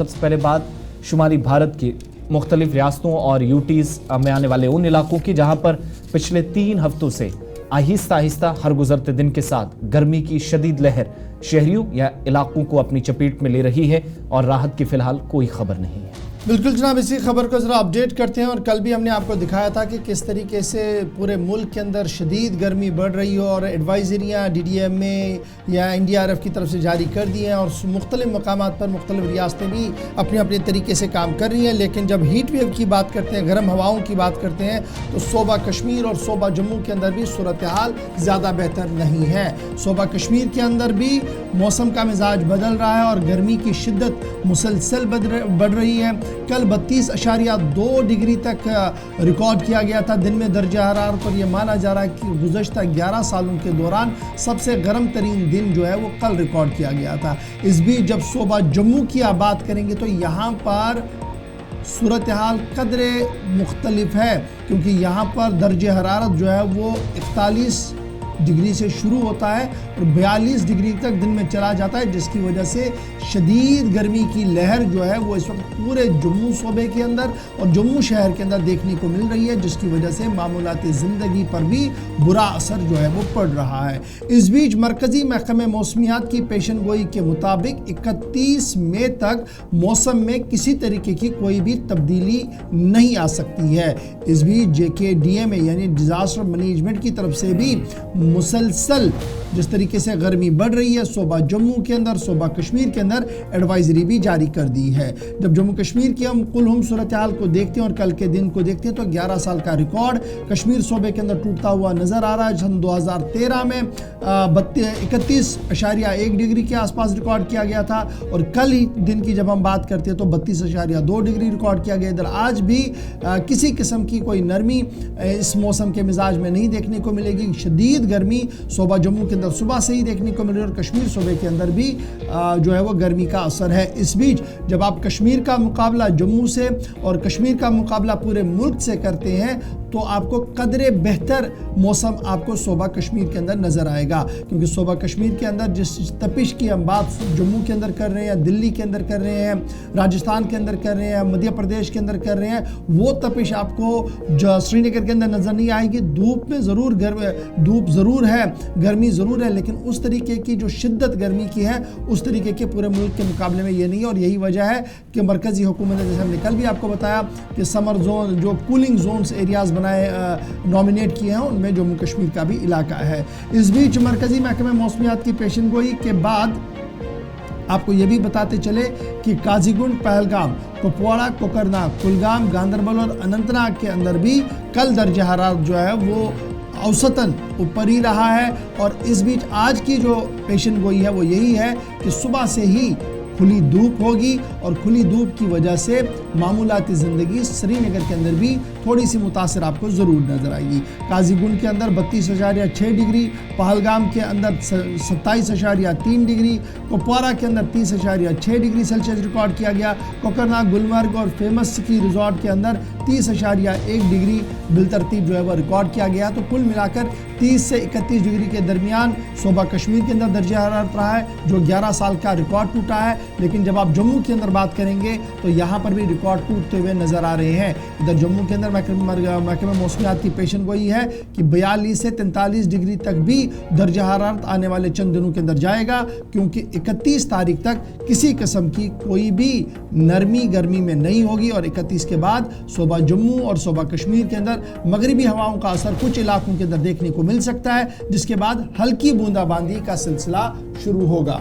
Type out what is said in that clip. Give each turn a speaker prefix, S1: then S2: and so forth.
S1: سب سے پہلے بات شمالی بھارت کی مختلف ریاستوں اور یوٹیز میں آنے والے ان علاقوں کی جہاں پر پچھلے 3 ہفتوں سے آہستہ آہستہ ہر گزرتے دن کے ساتھ گرمی کی شدید لہر شہریوں یا علاقوں کو اپنی چپیٹ میں لے رہی ہے اور راحت کی فی الحال کوئی خبر نہیں ہے۔
S2: بالکل جناب، اسی خبر کو ذرا اپڈیٹ کرتے ہیں، اور کل بھی ہم نے آپ کو دکھایا تھا کہ کس طریقے سے پورے ملک کے اندر شدید گرمی بڑھ رہی ہے اور ایڈوائزریاں DDMA یا NDRF کی طرف سے جاری کر دی ہیں، اور مختلف مقامات پر مختلف ریاستیں بھی اپنے اپنے طریقے سے کام کر رہی ہیں۔ لیکن جب ہیٹ ویو کی بات کرتے ہیں، گرم ہواؤں کی بات کرتے ہیں، تو صوبہ کشمیر اور صوبہ جموں کے اندر بھی صورتحال زیادہ بہتر نہیں ہے۔ صوبہ کشمیر کے اندر بھی موسم کا مزاج بدل رہا ہے اور گرمی کی شدت مسلسل بڑھ رہی ہے۔ کل 32.2 ڈگری تک ریکارڈ کیا گیا تھا دن میں درجہ حرارت، اور یہ مانا جا رہا ہے کہ گزشتہ 11 سالوں کے دوران سب سے گرم ترین دن جو ہے وہ کل ریکارڈ کیا گیا تھا۔ اس بھی جب صوبہ جموں کی آپ بات کریں گے تو یہاں پر صورتحال قدرے مختلف ہے، کیونکہ یہاں پر درجہ حرارت جو ہے وہ 41 ڈگری سے شروع ہوتا ہے اور 42 ڈگری تک دن میں چلا جاتا ہے، جس کی وجہ سے شدید گرمی کی لہر جو ہے وہ اس وقت پورے جموں صوبے کے اندر اور جموں شہر کے اندر دیکھنے کو مل رہی ہے، جس کی وجہ سے معمولات زندگی پر بھی برا اثر جو ہے وہ پڑ رہا ہے۔ اس بیچ مرکزی محکمہ موسمیات کی پیشن گوئی کے مطابق 31 مئی تک موسم میں کسی طریقے کی کوئی بھی تبدیلی نہیں آ سکتی ہے۔ اس بیچ JKDMA یعنی ڈیزاسٹر مینجمنٹ کی طرف سے بھی مسلسل جس طریقے سے گرمی بڑھ رہی ہے، صوبہ جموں کے اندر صوبہ کشمیر کے اندر ایڈوائزری بھی جاری کر دی ہے۔ جب جموں کشمیر کی ہم کل صورتحال کو دیکھتے ہیں اور کل کے دن کو دیکھتے ہیں تو 11 سال کا ریکارڈ کشمیر صوبے کے اندر ٹوٹتا ہوا نظر آ رہا ہے۔ سن 2013 میں 31.1 ڈگری کے آس پاس ریکارڈ کیا گیا تھا، اور کل ہی دن کی جب ہم بات کرتے ہیں تو 32.2 ڈگری ریکارڈ کیا گیا۔ ادھر آج بھی کسی قسم کی کوئی نرمی اس موسم کے مزاج میں نہیں دیکھنے کو ملے گی۔ شدید گرمی صوبہ جموں کے اندر صبح سے ہی دیکھنے کو مل رہی ہے، اور کشمیر صوبے کے اندر بھی جو ہے وہ گرمی کا اثر ہے۔ اس بیچ جب آپ کشمیر کا مقابلہ جموں سے اور کشمیر کا مقابلہ پورے ملک سے کرتے ہیں تو آپ کو قدرے بہتر موسم آپ کو صوبہ کشمیر کے اندر نظر آئے گا، کیونکہ صوبہ کشمیر کے اندر جس تپش کی ہم بات جموں کے اندر کر رہے ہیں، دلی کے اندر کر رہے ہیں، راجستھان کے اندر کر رہے ہیں، مدھیہ پردیش کے اندر کر رہے ہیں، وہ تپش آپ کو جو سری نگر کے اندر نظر نہیں آئے گی۔ دھوپ میں دھوپ ضرور ہے، گرمی ضرور ہے، لیکن اس طریقے کی جو شدت گرمی کی ہے اس طریقے کے پورے ملک کے مقابلے میں یہ نہیں ہے، اور یہی وجہ ہے کہ مرکزی حکومت نے، جیسے ہم نے کل بھی آپ کو بتایا کہ سمر زون جو کولنگ زونز ایریاز نامینیٹ کیے ہیں، ان میں جموں کشمیر کا بھی علاقہ ہے۔ اس بیچ مرکزی محکمہ موسمیات کی پیشن گوئی کے بعد آپ کو یہ بھی بتاتے چلے کہ قاضی گنڈ، پہلگام، کپواڑہ، کوکرناگ، کلگام، گاندربل اور اننت ناگ کے اندر بھی کل درجہ حرارت جو ہے وہ اوسطاً اوپر ہی رہا ہے، اور اس بیچ آج کی جو پیشن گوئی ہے وہ یہی ہے کہ صبح سے ہی کھلی دھوپ ہوگی، اور کھلی دھوپ کی وجہ سے معمولات زندگی سری نگر کے اندر بھی تھوڑی سی متاثر آپ کو ضرور نظر آئے گی۔ قاضی گنڈ کے اندر 32.6 ڈگری، پہلگام کے اندر 27.3 ڈگری، کپوارہ کے اندر 30.6 ڈگری سیلسیس ریکارڈ کیا گیا، کوکرناگ، گلمرگ اور فیمس سکی ریزورٹ کے اندر 30.1 ڈگری بالترتیب جو ہے وہ ریکارڈ کیا گیا۔ تو کل ملا کر 30 سے 31 ڈگری کے درمیان صوبہ کشمیر کے اندر درجہ حرارت رہا ہے، جو 11 سال کا ریکارڈ ٹوٹا ہے۔ لیکن جب آپ جموں کے اندر بات کریں گے تو یہاں پر بھی ریکارڈ ٹوٹتے ہوئے نظر آ رہے ہیں۔ ادھر جموں کے اندر محکمہ موسمیات کی پیشن گوئی ہے کہ 42 سے 43 ڈگری تک بھی درجہ حرارت آنے والے چند دنوں کے اندر جائے گا، کیونکہ 31 تاریخ تک کسی قسم کی کوئی بھی نرمی گرمی میں نہیں ہوگی، اور 31 کے بعد صوبہ جموں اور صوبہ کشمیر کے اندر مغربی ہواؤں کا اثر کچھ علاقوں کے اندر دیکھنے کو مل سکتا ہے، جس کے بعد ہلکی بوندا باندی کا سلسلہ شروع ہوگا۔